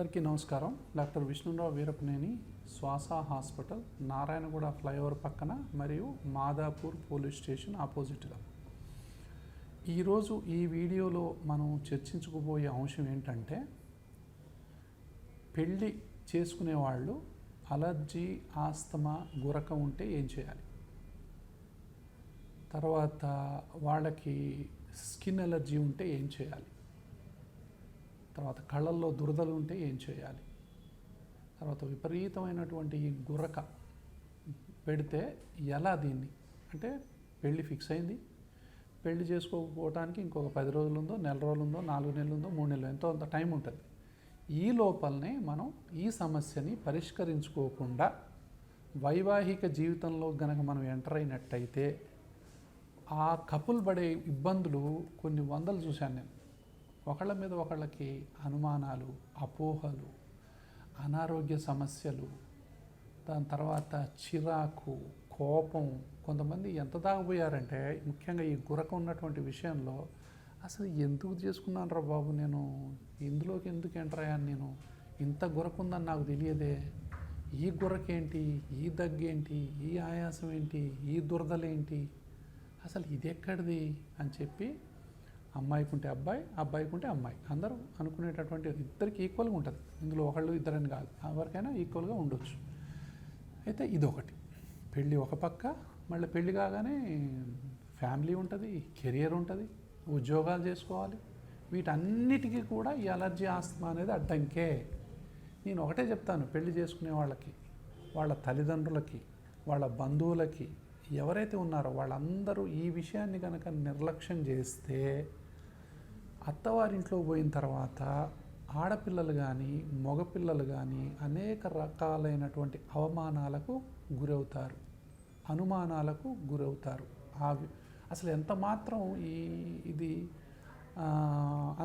అందరికీ నమస్కారం. డాక్టర్ విష్ణురావు వీరపనేని, శ్వాస హాస్పిటల్, నారాయణగూడ ఫ్లైఓవర్ పక్కన మరియు మాదాపూర్ పోలీస్ స్టేషన్ ఆపోజిట్గా. ఈరోజు ఈ వీడియోలో మనం చర్చించుకోబోయే అంశం ఏంటంటే, పెళ్ళి చేసుకునే వాళ్ళు అలర్జీ, ఆస్తమా, గురక ఉంటే ఏం చేయాలి, తర్వాత వాళ్ళకి స్కిన్ ఎలర్జీ ఉంటే ఏం చేయాలి, తర్వాత కళ్ళల్లో దురదలు ఉంటే ఏం చేయాలి, తర్వాత విపరీతమైనటువంటి ఈ గురక పెడితే ఎలా, దీన్ని అంటే పెళ్ళి ఫిక్స్ అయింది, పెళ్లి చేసుకోకపోవడానికి ఇంకొక 10 రోజులు ఉందో, నెల రోజులు ఉందో, 4 నెలలు ఉందో, 3 నెలలు ఎంతో అంత టైం ఉంటుంది. ఈ లోపలనే మనం ఈ సమస్యని పరిష్కరించుకోకుండా వైవాహిక జీవితంలో గనక మనం ఎంటర్ అయినట్టయితే ఆ కపుల్ పడే ఇబ్బందులు కొన్ని వందలు చూశాను నేను. ఒకళ్ళ మీద ఒకళ్ళకి అనుమానాలు, అపోహలు, అనారోగ్య సమస్యలు, దాని తర్వాత చిరాకు, కోపం. కొంతమంది ఎంత దాగపోయారంటే, ముఖ్యంగా ఈ గురక ఉన్నటువంటి విషయంలో, అసలు ఎందుకు చేసుకున్నాను రా బాబు, నేను ఇందులోకి ఎందుకు ఎంటర్ అయ్యాను, నేను ఇంత గురక ఉందని నాకు తెలియదే, ఈ గురకేంటి, ఈ దగ్గేంటి, ఈ ఆయాసం ఏంటి, ఈ దురదలేంటి, అసలు ఇది ఎక్కడిది అని చెప్పి, అమ్మాయికి ఉంటే అబ్బాయి, అబ్బాయికి ఉంటే అమ్మాయి, అందరూ అనుకునేటటువంటి ఇద్దరికి ఈక్వల్గా ఉంటుంది. ఇందులో ఒకళ్ళు ఇద్దరని కాదు, ఎవరికైనా ఈక్వల్గా ఉండొచ్చు. అయితే ఇదొకటి. పెళ్ళి ఒక పక్క, మళ్ళీ పెళ్ళి కాగానే ఫ్యామిలీ ఉంటుంది, కెరియర్ ఉంటుంది, ఉద్యోగాలు చేసుకోవాలి. వీటన్నిటికీ కూడా ఈ అలర్జీ, ఆస్తమా అనేది అడ్డంకే. నేను ఒకటే చెప్తాను, పెళ్లి చేసుకునే వాళ్ళకి, వాళ్ళ తల్లిదండ్రులకి, వాళ్ళ బంధువులకి, ఎవరైతే ఉన్నారో వాళ్ళందరూ ఈ విషయాన్ని కనుక నిర్లక్ష్యం చేస్తే, అత్తవారింట్లో పోయిన తర్వాత ఆడపిల్లలు కానీ మగపిల్లలు కానీ అనేక రకాలైనటువంటి అవమానాలకు గురవుతారు, అనుమానాలకు గురవుతారు. అసలు ఎంత మాత్రం ఇది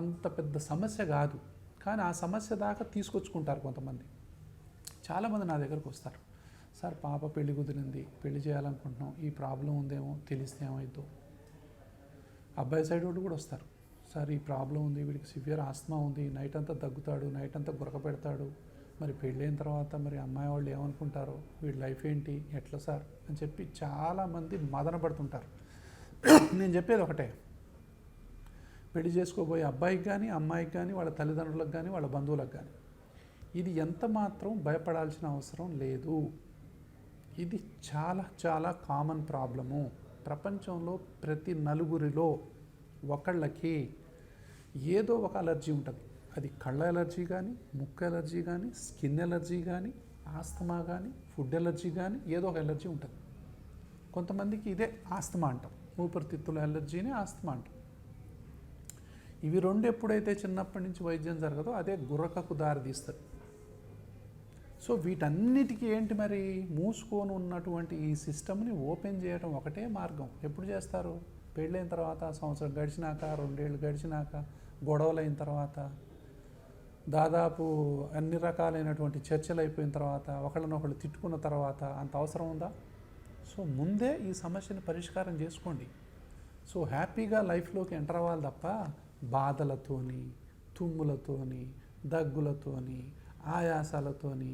అంత పెద్ద సమస్య కాదు, కానీ ఆ సమస్య దాకా తీసుకొచ్చుకుంటారు కొంతమంది. చాలామంది నా దగ్గరకు వస్తారు, సార్ పాప పెళ్లి కుదిరింది, పెళ్లి చేయాలనుకుంటున్నాం, ఈ ప్రాబ్లం ఉందేమో, తెలిస్తే ఏమైందో. అబ్బాయి సైడ్ వాళ్ళు కూడా వస్తారు, సార్ ఈ ప్రాబ్లం ఉంది, వీడికి సివియర్ ఆస్తమా ఉంది, నైట్ అంతా దగ్గుతాడు, నైట్ అంతా గురక పెడతాడు, మరి పెళ్ళైన తర్వాత మరి అమ్మాయి వాళ్ళు ఏమనుకుంటారో, వీడి లైఫ్ ఏంటి, ఎట్లా సార్ అని చెప్పి చాలామంది మదన పడుతుంటారు. నేను చెప్పేది ఒకటే, పెళ్లి చేసుకోబోయే అబ్బాయికి కానీ అమ్మాయికి కానీ వాళ్ళ తల్లిదండ్రులకు కానీ వాళ్ళ బంధువులకు కానీ ఇది ఎంత మాత్రం భయపడాల్సిన అవసరం లేదు. ఇది చాలా చాలా కామన్ ప్రాబ్లము. ప్రపంచంలో ప్రతి నలుగురిలో ఒకళ్ళకి ఏదో ఒక అలర్జీ ఉంటుంది. అది కళ్ళ ఎలర్జీ కానీ, ముక్కు ఎలర్జీ కానీ, స్కిన్ ఎలర్జీ కానీ, ఆస్తమా కానీ, ఫుడ్ ఎలర్జీ కానీ, ఏదో ఒక ఎలర్జీ ఉంటుంది. కొంతమందికి ఇదే ఆస్తమా అంటాం, ఊపిరితిత్తుల ఎలర్జీని ఆస్తమా అంటాం. ఇవి రెండు ఎప్పుడైతే చిన్నప్పటి నుంచి వైద్యం జరగదో అదే గురకకు దారితీస్తుంది. సో వీటన్నిటికీ ఏంటి మరి, మూసుకొని ఉన్నటువంటి ఈ సిస్టమ్ని ఓపెన్ చేయడం ఒకటే మార్గం. ఎప్పుడు చేస్తారు, పెళ్ళైన తర్వాత, సంవత్సరం గడిచినాక, 2 ఏళ్ళు గడిచినాక, గొడవలు అయిన తర్వాత, దాదాపు అన్ని రకాలైనటువంటి చర్చలు అయిపోయిన తర్వాత, ఒకళ్ళనొకళ్ళు తిట్టుకున్న తర్వాత అంత అవసరం ఉందా? సో ముందే ఈ సమస్యను పరిష్కారం చేసుకోండి. సో హ్యాపీగా లైఫ్లోకి ఎంటర్ అవ్వాలి తప్ప బాధలతోని, తుమ్ములతోని, దగ్గులతోని, ఆయాసాలతోని,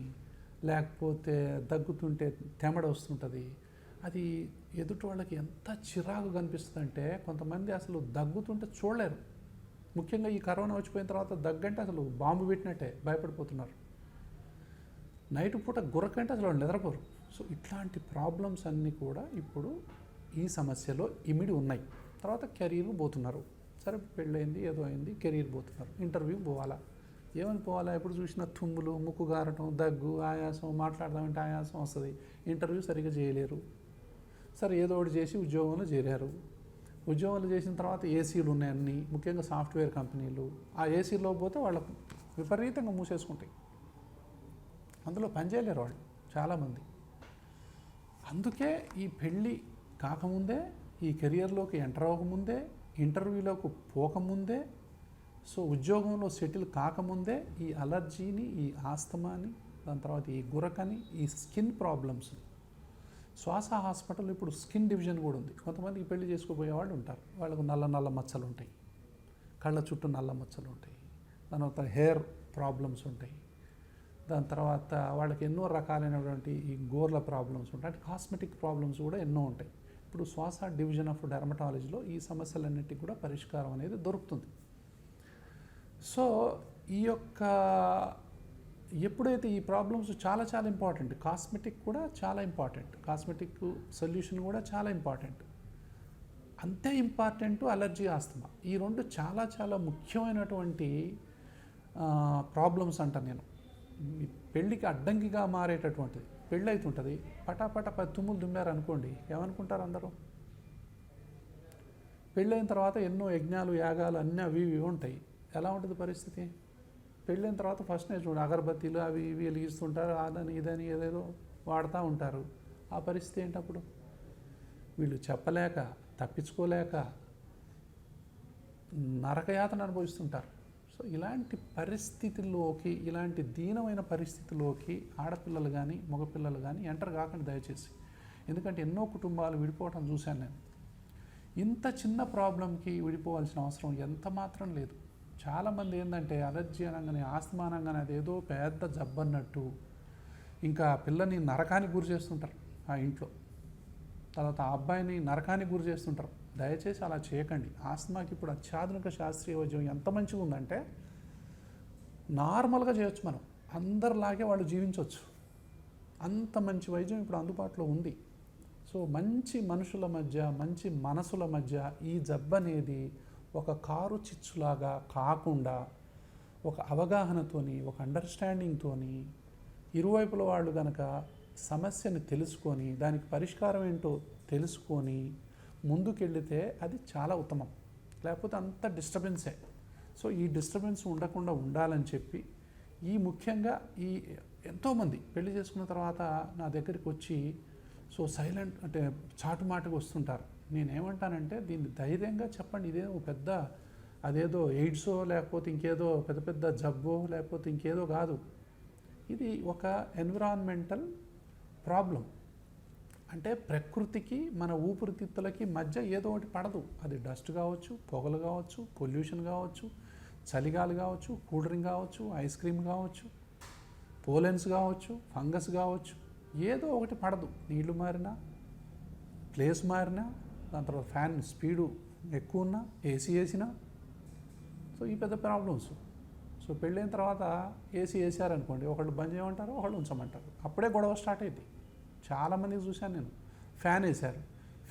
లేకపోతే దగ్గుతుంటే తెమడ వస్తుంటుంది. అది ఎదుటి వాళ్ళకి ఎంత చిరాకు కనిపిస్తుందంటే, కొంతమంది అసలు దగ్గుతుంటే చూడలేరు. ముఖ్యంగా ఈ కరోనా వచ్చిపోయిన తర్వాత దగ్గంటే అసలు బాంబు పెట్టినట్టే భయపడిపోతున్నారు. నైట్ పూట గురకంటే అసలు నిద్రపోరు. సో ఇట్లాంటి ప్రాబ్లమ్స్ అన్నీ కూడా ఇప్పుడు ఈ సమస్యలో ఇమిడి ఉన్నాయి. తర్వాత కెరీర్ పోతున్నారు, సరే పెళ్ళయింది, ఏదో అయింది, కెరీర్ పోతున్నారు, ఇంటర్వ్యూ పోవాలా, ఏమని పోవాలా, ఎప్పుడు చూసినా తుమ్ములు, ముక్కు గారటం, దగ్గు, ఆయాసం, మాట్లాడదామంటే ఆయాసం వస్తుంది, ఇంటర్వ్యూ సరిగ్గా చేయలేరు. సరే ఏదో ఒకటి చేసి ఉద్యోగంలో చేరారు. ఉద్యోగాలు చేసిన తర్వాత ఏసీలు ఉన్నాయి అన్నీ, ముఖ్యంగా సాఫ్ట్వేర్ కంపెనీలు. ఆ ఏసీలో పోతే వాళ్ళకు విపరీతంగా మూసేసుకుంటాయి, అందులో పనిచేయలేరు వాళ్ళు చాలామంది. అందుకే ఈ పెళ్ళి కాకముందే, ఈ కెరియర్లోకి ఎంటర్ అవ్వకముందే, ఇంటర్వ్యూలోకి పోకముందే, సో ఉద్యోగంలో సెటిల్ కాకముందే ఈ అలర్జీని, ఈ ఆస్తమాని, దాని తర్వాత ఈ గురకని, ఈ స్కిన్ ప్రాబ్లమ్స్. శ్వాస హాస్పిటల్ ఇప్పుడు స్కిన్ డివిజన్ కూడా ఉంది. కొంతమందికి పెళ్లి చేసుకోబోయే వాళ్ళు ఉంటారు, వాళ్ళకు నల్ల మచ్చలు ఉంటాయి, కళ్ళ చుట్టూ నల్ల మచ్చలు ఉంటాయి, దాని తర్వాత హెయిర్ ప్రాబ్లమ్స్ ఉంటాయి, దాని తర్వాత వాళ్ళకి ఎన్నో రకాలైనటువంటి ఈ గోర్ల ప్రాబ్లమ్స్ ఉంటాయి, అంటే కాస్మెటిక్ ప్రాబ్లమ్స్ కూడా ఎన్నో ఉంటాయి. ఇప్పుడు శ్వాస డివిజన్ ఆఫ్ డెర్మటాలజీలో ఈ సమస్యలన్నిటికీ కూడా పరిష్కారం అనేది దొరుకుతుంది. సో ఈ యొక్క ఎప్పుడైతే ఈ ప్రాబ్లమ్స్ చాలా చాలా ఇంపార్టెంట్, కాస్మెటిక్ కూడా చాలా ఇంపార్టెంట్, కాస్మెటిక్ సొల్యూషన్ కూడా చాలా ఇంపార్టెంట్, అంతే ఇంపార్టెంట్ అలర్జీ, ఆస్తమా. ఈ రెండు చాలా చాలా ముఖ్యమైనటువంటి ప్రాబ్లమ్స్ అంటాను నేను. పెళ్ళికి అడ్డంకిగా మారేటటువంటిది. పెళ్ళి అవుతుంటుంది, పటాపట 10 తుమ్ములు దుమ్మారనుకోండి, ఏమనుకుంటారు అందరూ? పెళ్ళైన తర్వాత ఎన్నో యజ్ఞాలు యాగాలు అన్నీ అవి ఇవి ఉంటాయి. ఎలా ఉంటుంది పరిస్థితి? పెళ్ళైన తర్వాత ఫస్ట్ నేను చూడండి, అగరబత్తీలు అవి ఇవి వెలిగిస్తుంటారు, అదని ఇదని ఏదేదో వాడుతూ ఉంటారు. ఆ పరిస్థితి ఏంటప్పుడు? వీళ్ళు చెప్పలేక, తప్పించుకోలేక నరకయాతన అనుభవిస్తుంటారు. సో ఇలాంటి పరిస్థితుల్లోకి, ఇలాంటి దీనమైన పరిస్థితిలోకి ఆడపిల్లలు కానీ మగపిల్లలు కానీ ఎంటర్ కాకండి దయచేసి. ఎందుకంటే ఎన్నో కుటుంబాలు విడిపోవటం చూశాను నేను. ఇంత చిన్న ప్రాబ్లంకి విడిపోవాల్సిన అవసరం ఎంత మాత్రం లేదు. చాలామంది ఏంటంటే అలర్జీ అనగానే, ఆస్తమా అనగానే అదేదో పెద్ద జబ్బన్నట్టు ఇంకా పిల్లని నరకానికి గురి చేస్తుంటారు ఆ ఇంట్లో. తర్వాత ఆ అబ్బాయిని నరకానికి గురి చేస్తుంటారు. దయచేసి అలా చేయకండి. ఆస్తమాకి ఇప్పుడు అత్యాధునిక శాస్త్రీయ వైద్యం ఎంత మంచిగా ఉందంటే నార్మల్గా చేయొచ్చు, మనం అందరిలాగే వాళ్ళు జీవించవచ్చు. అంత మంచి వైద్యం ఇప్పుడు అందుబాటులో ఉంది. సో మంచి మనుషుల మధ్య, మంచి మనసుల మధ్య ఈ జబ్బు అనేది ఒక కారు చిచ్చులాగా కాకుండా ఒక అవగాహనతోని, ఒక అండర్స్టాండింగ్తోని ఇరువైపుల వాళ్ళు కనుక సమస్యని తెలుసుకొని దానికి పరిష్కారం ఏంటో తెలుసుకొని ముందుకెళ్తే అది చాలా ఉత్తమం. లేకపోతే అంత డిస్టర్బెన్సే. సో ఈ డిస్టర్బెన్స్ ఉండకుండా ఉండాలని చెప్పి ముఖ్యంగా ఎంతోమంది పెళ్లి చేసుకున్న తర్వాత నా దగ్గరికి వచ్చి సో సైలెంట్ అంటే చాటుమాటుగా వస్తుంటారు. నేనేమంటానంటే దీన్ని ధైర్యంగా చెప్పండి. ఇదేదో పెద్ద అదేదో ఎయిడ్సో లేకపోతే ఇంకేదో పెద్ద పెద్ద జబ్బో లేకపోతే ఇంకేదో కాదు. ఇది ఒక ఎన్విరాన్మెంటల్ ప్రాబ్లం. అంటే ప్రకృతికి మన ఊపిరితిత్తులకి మధ్య ఏదో ఒకటి పడదు. అది డస్ట్ కావచ్చు, పొగలు కావచ్చు, పొల్యూషన్ కావచ్చు, చలిగాలి కావచ్చు, కూల్ డ్రింక్ కావచ్చు, ఐస్ క్రీమ్ కావచ్చు, పోలెన్స్ కావచ్చు, ఫంగస్ కావచ్చు, ఏదో ఒకటి పడదు. నీళ్లు మారినా, ప్లేస్ మారినా, దాని తర్వాత ఫ్యాన్ స్పీడు ఎక్కువ ఉన్నా, ఏసీ వేసినా, సో ఈ పెద్ద ప్రాబ్లమ్స్. సో పెళ్ళైన తర్వాత ఏసీ వేసారనుకోండి, ఒకళ్ళు బంద్ చేయమంటారు, ఒకళ్ళు ఉంచమంటారు. అప్పుడే గొడవ స్టార్ట్ అయింది. చాలామందికి చూశాను నేను. ఫ్యాన్ వేశారు,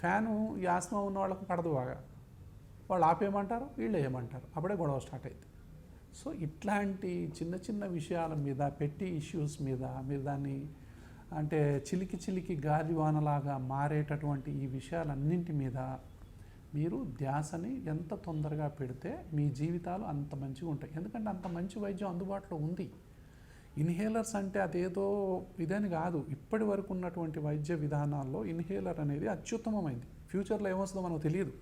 ఫ్యాను ఈ ఆస్మా ఉన్న వాళ్ళకి పడదు బాగా, వాళ్ళు ఆపేయమంటారు, వీళ్ళు వేయమంటారు, అప్పుడే గొడవ స్టార్ట్ అయింది. సో ఇట్లాంటి చిన్న చిన్న విషయాల మీద, పెట్టి ఇష్యూస్ మీద మీరు దాన్ని అంటే చిలికి చిలికి గాలివానలాగా మారేటటువంటి ఈ విషయాలన్నింటి మీద మీరు ధ్యాసని ఎంత తొందరగా పెడితే మీ జీవితాలు అంత మంచిగా ఉంటాయి. ఎందుకంటే అంత మంచి వైద్యం అందుబాటులో ఉంది. ఇన్హేలర్స్ అంటే అదేదో ఇదని కాదు. ఇప్పటి వరకు ఉన్నటువంటి వైద్య విధానాల్లో ఇన్హేలర్ అనేది అత్యుత్తమమైంది. ఫ్యూచర్లో ఏమొస్తుందో మనకు తెలియదు.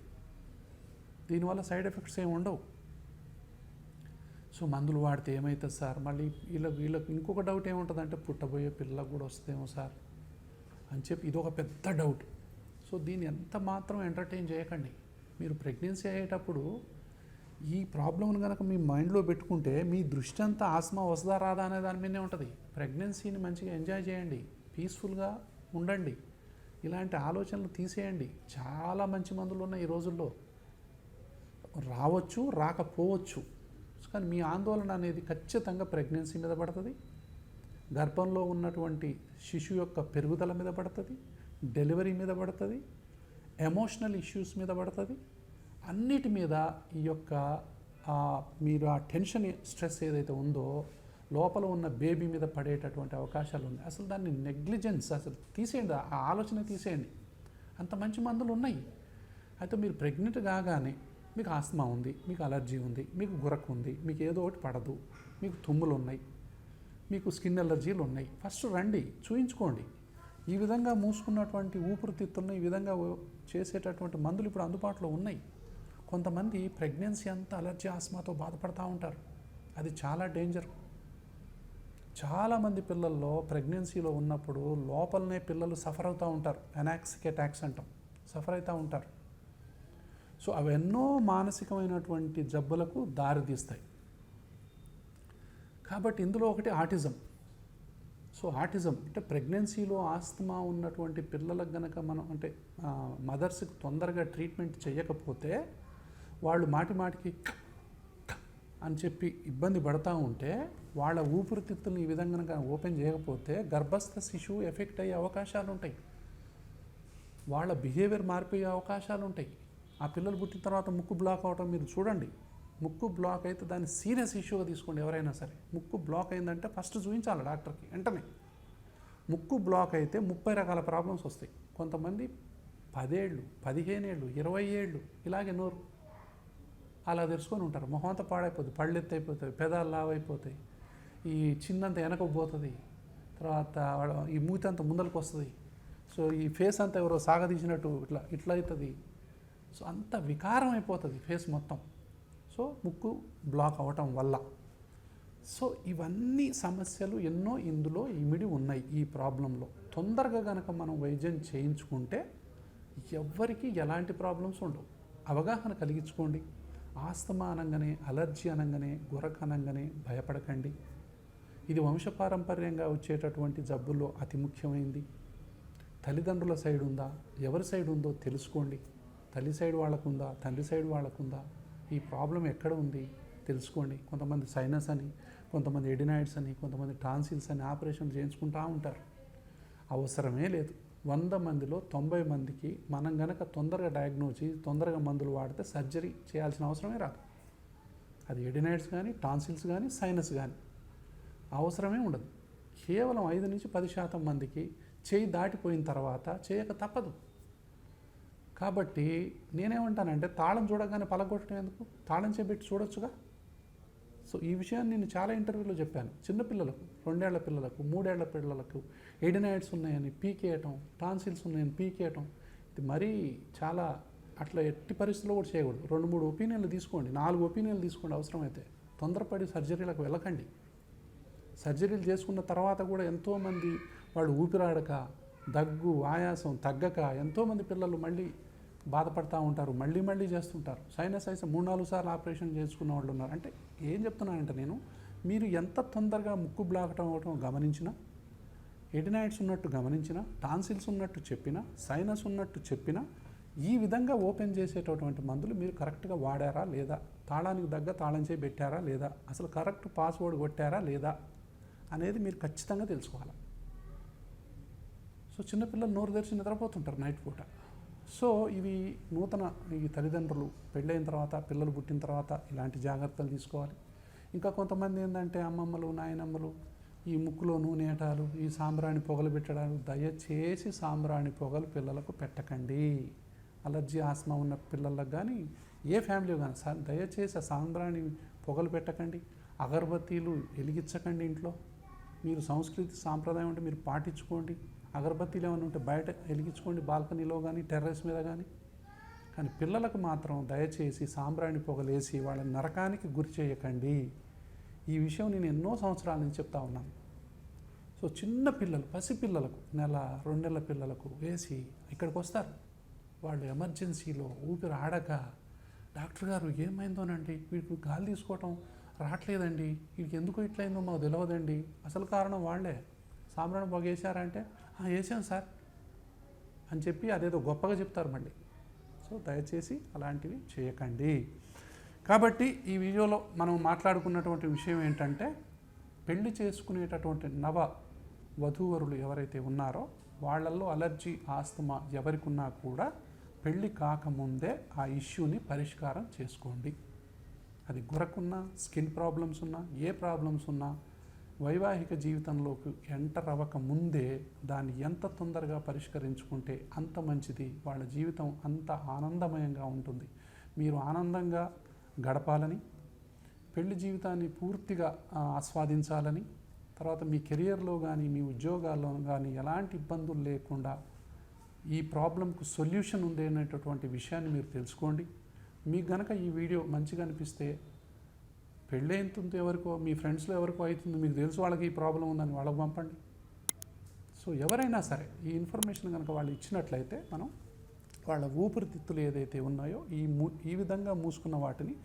దీనివల్ల సైడ్ ఎఫెక్ట్స్ ఏమి ఉండవు. సో మందులు వాడితే ఏమవుతుంది సార్, మళ్ళీ వీళ్ళకి ఇంకొక డౌట్ ఏముంటుందంటే పుట్టబోయే పిల్లలకు కూడా వస్తుందేమో సార్ అని చెప్పి ఇదొక పెద్ద డౌట్. సో దీన్ని ఎంత మాత్రం ఎంటర్టైన్ చేయకండి. మీరు ప్రెగ్నెన్సీ అయ్యేటప్పుడు ఈ ప్రాబ్లంను కనుక మీ మైండ్లో పెట్టుకుంటే మీ దృష్టి అంతా ఆస్మా వస్తుందా రాదా అనే దాని మీదే ఉంటుంది. ప్రెగ్నెన్సీని మంచిగా ఎంజాయ్ చేయండి, పీస్ఫుల్గా ఉండండి, ఇలాంటి ఆలోచనలు తీసేయండి. చాలా మంచి మందులు ఉన్నాయి ఈ రోజుల్లో. రావచ్చు, రాకపోవచ్చు, కానీ మీ ఆందోళన అనేది ఖచ్చితంగా ప్రెగ్నెన్సీ మీద పడుతుంది, గర్భంలో ఉన్నటువంటి శిశువు యొక్క పెరుగుదల మీద పడుతుంది, డెలివరీ మీద పడుతుంది, ఎమోషనల్ ఇష్యూస్ మీద పడుతుంది. అన్నిటి మీద ఈ యొక్క మీరు ఆ టెన్షన్, స్ట్రెస్ ఏదైతే ఉందో లోపల ఉన్న బేబీ మీద పడేటటువంటి అవకాశాలు ఉన్నాయి. అసలు దాన్ని నెగ్లిజెన్స్ అసలు తీసేయండి, ఆ ఆలోచన తీసేయండి. అంత మంచి మందులు ఉన్నాయి. అయితే మీరు ప్రెగ్నెంట్ కాగానే మీకు ఆస్తమా ఉంది, మీకు అలర్జీ ఉంది, మీకు గురకు ఉంది, మీకు ఏదో ఒకటి పడదు, మీకు తుమ్ములు ఉన్నాయి, మీకు స్కిన్ అలర్జీలు ఉన్నాయి, ఫస్ట్ రండి చూయించుకోండి. ఈ విధంగా మూసుకున్నటువంటి ఊపిరితిత్తులను ఈ విధంగా చేసేటటువంటి మందులు ఇప్పుడు అందుబాటులో ఉన్నాయి. కొంతమంది ప్రెగ్నెన్సీ అంతా అలర్జీ ఆస్మాతో బాధపడుతూ ఉంటారు. అది చాలా డేంజర్. చాలామంది పిల్లల్లో ప్రెగ్నెన్సీలో ఉన్నప్పుడు లోపలనే పిల్లలు సఫర్ అవుతూ ఉంటారు. ఎనాక్సిక్ అటాక్స్ అంటాం, సఫర్ అవుతూ ఉంటారు. సో అవెన్నో మానసికమైనటువంటి జబ్బులకు దారితీస్తాయి. కాబట్టి ఇందులో ఒకటి ఆటిజం. సో ఆటిజం అంటే ప్రెగ్నెన్సీలో ఆస్తమా ఉన్నటువంటి పిల్లలకు గనక మనం అంటే మదర్స్కి తొందరగా ట్రీట్మెంట్ చేయకపోతే వాళ్ళు మాటి మాటికి అని చెప్పి ఇబ్బంది పడతా ఉంటే వాళ్ళ ఊపిరితిత్తులను ఈ విధంగా కనుక ఓపెన్ చేయకపోతే గర్భస్థ శిశువు ఎఫెక్ట్ అయ్యే అవకాశాలు ఉంటాయి, వాళ్ళ బిహేవియర్ మారిపోయే అవకాశాలు ఉంటాయి. ఆ పిల్లలు పుట్టిన తర్వాత ముక్కు బ్లాక్ అవటం మీరు చూడండి. ముక్కు బ్లాక్ అయితే దాన్ని సీరియస్ ఇష్యూగా తీసుకోండి. ఎవరైనా సరే ముక్కు బ్లాక్ అయిందంటే ఫస్ట్ చూపించాలి డాక్టర్కి వెంటనే. ముక్కు బ్లాక్ అయితే 30 రకాల ప్రాబ్లమ్స్ వస్తాయి. కొంతమంది 10 ఏళ్ళు 15 ఏళ్ళు 20 ఏళ్ళు ఇలాగే నోరు అలా తెరుచుకొని ఉంటారు. మొహం అంతా పాడైపోతుంది, పళ్ళు ఎత్తైపోతాయి, పెదాలు లావైపోతాయి, ఈ చిన్నంత వెనకకు పోతుంది, తర్వాత ఈ మూతి అంతా ముందరకు వస్తుంది. సో ఈ ఫేస్ అంతా ఎవరో సాగదీసినట్టు ఇట్లా అవుతుంది. సో అంత వికారం అయిపోతుంది ఫేస్ మొత్తం. సో ముక్కు బ్లాక్ అవటం వల్ల. సో ఇవన్నీ సమస్యలు ఎన్నో ఇందులో ఇమిడి ఉన్నాయి. ఈ ప్రాబ్లంలో తొందరగా కనుక మనం వైద్యం చేయించుకుంటే ఎవ్వరికి ఎలాంటి ప్రాబ్లమ్స్ ఉండవు. అవగాహన కలిగించుకోండి. ఆస్తమా అనగానే, అలర్జీ అనగానే, గురక అనగానే భయపడకండి. ఇది వంశపారంపర్యంగా వచ్చేటటువంటి జబ్బుల్లో అతి ముఖ్యమైనది. తల్లిదండ్రుల సైడ్ ఉందా, ఎవరి సైడ్ ఉందో తెలుసుకోండి. తల్లి సైడ్ వాళ్ళకుందా, తండ్రి సైడ్ వాళ్ళకుందా, ఈ ప్రాబ్లం ఎక్కడ ఉంది తెలుసుకోండి. కొంతమంది సైనస్ అని, కొంతమంది ఎడినాయిడ్స్ అని, కొంతమంది టాన్సిల్స్ అని ఆపరేషన్ చేయించుకుంటూ ఉంటారు. అవసరమే లేదు. 100 మందిలో 90 మందికి మనం గనక తొందరగా డయాగ్నోస్ చేసి తొందరగా మందులు వాడితే సర్జరీ చేయాల్సిన అవసరమే రాదు. అది ఎడినాయిడ్స్ కానీ, టాన్సిల్స్ కానీ, సైనస్ కానీ అవసరమే ఉండదు. కేవలం 5-10% మందికి చేయి దాటిపోయిన తర్వాత చేయక తప్పదు. కాబట్టి నేనేమంటానంటే తాళం చూడగానే పలగొట్టడం ఎందుకు, తాళం చేపెట్టి చూడొచ్చుగా. సో ఈ విషయాన్ని నేను చాలా ఇంటర్వ్యూలో చెప్పాను. చిన్నపిల్లలకు, 2 ఏళ్ల పిల్లలకు, 3 ఏళ్ల పిల్లలకు ఎడినాయిడ్స్ ఉన్నాయని పీకేయటం, టాన్సిల్స్ ఉన్నాయని పీకేయటం, ఇది మరీ చాలా అట్లా ఎట్టి పరిస్థితుల్లో కూడా చేయకూడదు. 2-3 ఒపీనియన్లు తీసుకోండి, 4 ఒపీనియన్లు తీసుకోండి. అవసరమైతే తొందరపడి సర్జరీలకు వెళ్ళకండి. సర్జరీలు చేసుకున్న తర్వాత కూడా ఎంతోమంది వాళ్ళు ఊపిరాడక, దగ్గు, ఆయాసం తగ్గక ఎంతోమంది పిల్లలు మళ్ళీ బాధపడుతూ ఉంటారు, మళ్ళీ చేస్తుంటారు. సైనస్ అయితే 3-4 సార్లు ఆపరేషన్ చేసుకున్న వాళ్ళు ఉన్నారు. అంటే ఏం చెప్తున్నానంటే నేను, మీరు ఎంత తొందరగా ముక్కు బ్లాక్ అవటం గమనించినా, ఎడినాయిడ్స్ ఉన్నట్టు గమనించినా, టాన్సిల్స్ ఉన్నట్టు చెప్పినా, సైనస్ ఉన్నట్టు చెప్పినా, ఈ విధంగా ఓపెన్ చేసేటటువంటి మందులు మీరు కరెక్ట్గా వాడారా లేదా, తాళానికి దగ్గర తాళం చేయి పెట్టారా లేదా, అసలు కరెక్ట్ పాస్వర్డ్ కొట్టారా లేదా అనేది మీరు ఖచ్చితంగా తెలుసుకోవాలి. సో చిన్నపిల్లలు నోరు తెరిచి నిద్రపోతుంటారు నైట్ పూట. సో ఇవి నూతన ఈ తల్లిదండ్రులు పెళ్ళైన తర్వాత, పిల్లలు పుట్టిన తర్వాత ఇలాంటి జాగ్రత్తలు తీసుకోవాలి. ఇంకా కొంతమంది ఏంటంటే అమ్మమ్మలు, నాయనమ్మలు ఈ ముక్కులో నూనెటాలు, ఈ సాంబ్రాణి పొగలు పెట్టడాలు, దయచేసి సాంబ్రాణి పొగలు పిల్లలకు పెట్టకండి. అలర్జీ, ఆస్మా ఉన్న పిల్లలకు కానీ ఏ ఫ్యామిలీ కానీ దయచేసి ఆ సాంబ్రాణి పొగలు పెట్టకండి. అగరబత్తీలు వెలిగించకండి ఇంట్లో. మీరు సంస్కృతి సాంప్రదాయం అంటే మీరు పాటించుకోండి. అగరబత్తీలు ఏమైనా ఉంటే బయట వెలిగించుకోండి, బాల్కనీలో కానీ టెర్రస్ మీద కానీ. కానీ పిల్లలకు మాత్రం దయచేసి సాంబ్రాణి పొగలేసి వాళ్ళని నరకానికి గురి చేయకండి. ఈ విషయం నేను ఎన్నో సంవత్సరాల నుంచి చెప్తా ఉన్నాను. సో చిన్న పిల్లలు, పసిపిల్లలకు, 1-2 నెలల పిల్లలకు వేసి ఇక్కడికి వస్తారు. వాళ్ళు ఎమర్జెన్సీలో ఊపిరి ఆడక, డాక్టర్ గారు ఏమైందోనండి, వీడికి గాలి తీసుకోవటం రావట్లేదండి, వీడికి ఎందుకు ఇట్లయిందో మాకు తెలియదండి. అసలు కారణం వాళ్ళే. సాంబ్రాణి పొగ వేసారంటే వేసాం సార్ అని చెప్పి అదేదో గొప్పగా చెప్తారు మళ్ళీ. సో దయచేసి అలాంటివి చేయకండి. కాబట్టి ఈ వీడియోలో మనం మాట్లాడుకున్నటువంటి విషయం ఏంటంటే, పెళ్లి చేసుకునేటటువంటి నవ వధూవరులు ఎవరైతే ఉన్నారో వాళ్ళల్లో అలర్జీ, ఆస్తమా ఎవరికి ఉన్నా కూడా పెళ్ళి కాకముందే ఆ ఇష్యూని పరిష్కారం చేసుకోండి. అది గురకున్నా, స్కిన్ ప్రాబ్లమ్స్ ఉన్నా, ఏ ప్రాబ్లమ్స్ ఉన్నా వైవాహిక జీవితంలోకి ఎంటర్ అవ్వక ముందే దాన్ని ఎంత తొందరగా పరిష్కరించుకుంటే అంత మంచిది. వాళ్ళ జీవితం అంత ఆనందమయంగా ఉంటుంది. మీరు ఆనందంగా గడపాలని, పెళ్లి జీవితాన్ని పూర్తిగా ఆస్వాదించాలని, తర్వాత మీ కెరియర్లో కానీ మీ ఉద్యోగాల్లో కానీ ఎలాంటి ఇబ్బందులు లేకుండా ఈ ప్రాబ్లంకు సొల్యూషన్ ఉంది అనేటటువంటి విషయాన్ని మీరు తెలుసుకోండి. మీకు గనక ఈ వీడియో మంచిగా అనిపిస్తే, పెళ్ళి అవుతుంది ఎవరికో, మీ ఫ్రెండ్స్లో ఎవరికో అవుతుంది, మీకు తెలుసు వాళ్ళకి ఈ ప్రాబ్లం ఉందని వాళ్ళకి పంపండి. సో ఎవరైనా సరే ఈ ఇన్ఫర్మేషన్ కనుక వాళ్ళు ఇచ్చినట్లయితే మనం వాళ్ళ ఊపిరితిత్తులు ఏదైతే ఉన్నాయో ఈ విధంగా మూసుకున్న వాటిని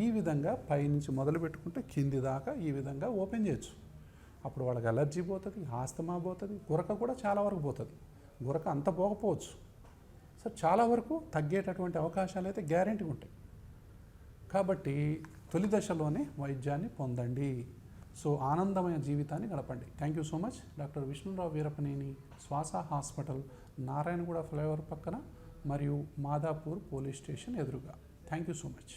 ఈ విధంగా పైనుంచి మొదలు పెట్టుకుంటే కింది దాకా ఈ విధంగా ఓపెన్ చేయొచ్చు. అప్పుడు వాళ్ళకి అలర్జీ పోతుంది, ఆస్తమా పోతుంది, గురక కూడా చాలా వరకు పోతుంది. గురక అంత పోకపోవచ్చు. సో చాలా వరకు తగ్గేటటువంటి అవకాశాలు అయితే గ్యారెంటీగా ఉంటాయి. కాబట్టి తొలి దశలోనే వైద్యాన్ని పొందండి. సో ఆనందమైన జీవితాన్ని గడపండి. Thank you so much. Doctor Vishnu Rao Veerapaneni, శ్వాస హాస్పిటల్, నారాయణగూడ ఫ్లైఓవర్ పక్కన మరియు మాదాపూర్ పోలీస్ స్టేషన్ ఎదురుగా. Thank you so much.